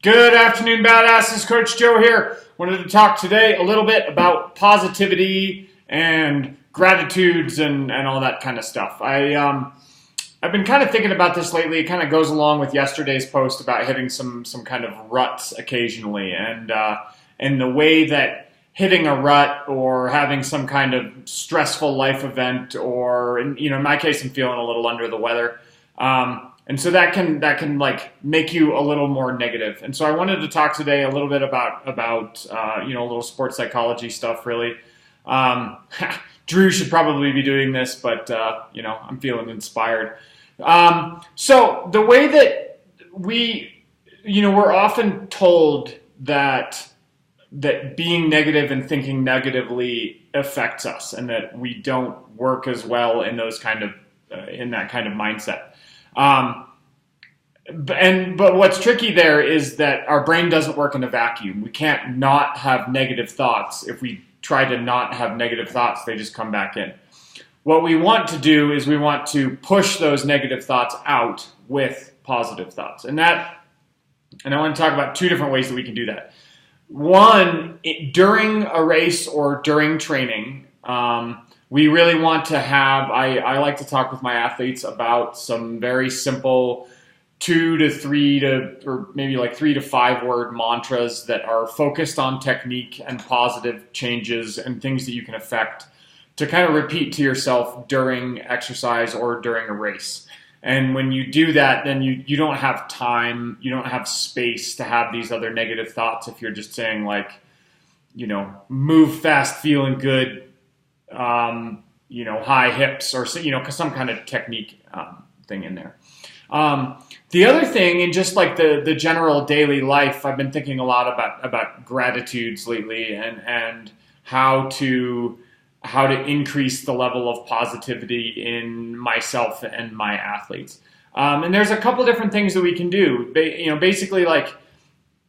Good afternoon, badasses. Coach Joe here. Wanted to talk today a little bit about positivity and gratitudes and all that kind of stuff. I've been kind of thinking about this lately. It kind of goes along with yesterday's post about hitting some kind of ruts occasionally, and the way that hitting a rut or having some kind of stressful life event, or in my case, I'm feeling a little under the weather. And so that can like make you a little more negative. And so I wanted to talk today a little bit about a little sports psychology stuff, really. Drew should probably be doing this, but I'm feeling inspired. So the way that we're often told that being negative and thinking negatively affects us, and that we don't work as well in those in that kind of mindset. But what's tricky there is that our brain doesn't work in a vacuum. We can't not have negative thoughts. If we try to not have negative thoughts, they just come back in. What we want to do is we want to push those negative thoughts out with positive thoughts. And I want to talk about two different ways that we can do that. One, during a race or during training, we really want to have, I like to talk with my athletes about some very simple 2 to 3 or maybe like 3 to 5 word mantras that are focused on technique and positive changes and things that you can affect, to kind of repeat to yourself during exercise or during a race. And when you do that, then you don't have time, you don't have space to have these other negative thoughts if you're just saying like, move fast, feeling good, high hips, or some kind of technique thing in there. The other thing, in just like the general daily life, I've been thinking a lot about gratitudes lately, and how to increase the level of positivity in myself and my athletes. And there's a couple different things that we can do. Basically, like,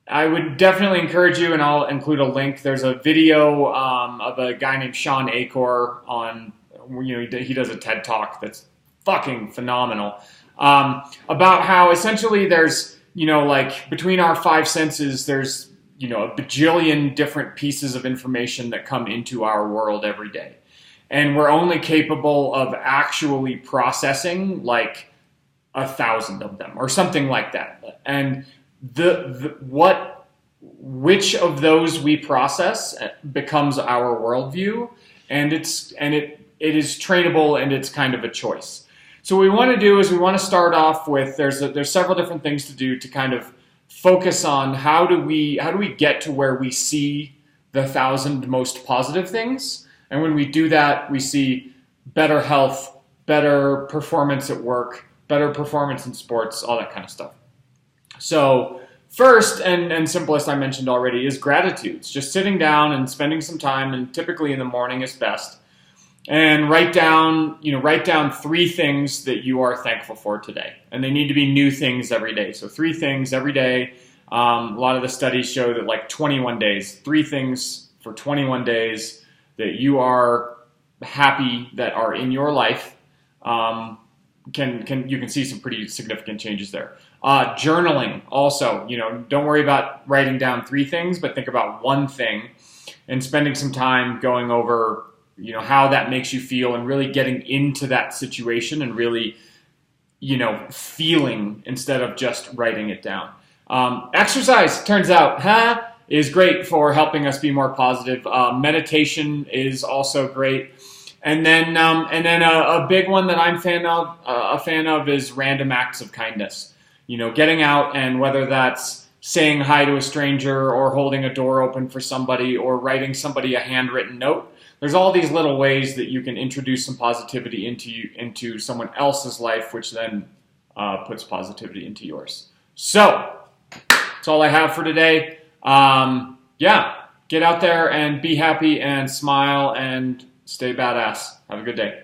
I would definitely encourage you, and I'll include a link. There's a video of a guy named Sean Acor on, he does a TED Talk that's fucking phenomenal, about how essentially there's, between our 5 senses, there's, a bajillion different pieces of information that come into our world every day. And we're only capable of actually processing like 1,000 of them or something like that. And which of those we process becomes our worldview, and it is trainable, and it's kind of a choice. So what we want to do is we want to start off with, there's several different things to do to kind of focus on how do we get to where we see the 1,000 most positive things. And when we do that, we see better health, better performance at work, better performance in sports, all that kind of stuff. So first and simplest, I mentioned already, is gratitudes. Just sitting down and spending some time, and typically in the morning is best, and write down 3 things that you are thankful for today. And they need to be new things every day. So 3 things every day. A lot of the studies show that like 21 days, 3 things for 21 days that you are happy that are in your life, you can see some pretty significant changes there. Journaling also, don't worry about writing down 3 things, but think about 1 thing and spending some time going over how that makes you feel, and really getting into that situation and really, feeling instead of just writing it down. Exercise, turns out, is great for helping us be more positive. Meditation is also great. And then a big one that I'm a fan of is random acts of kindness. Getting out, and whether that's saying hi to a stranger, or holding a door open for somebody, or writing somebody a handwritten note. There's all these little ways that you can introduce some positivity into someone else's life, which then puts positivity into yours. So that's all I have for today. Get out there and be happy and smile and stay badass. Have a good day.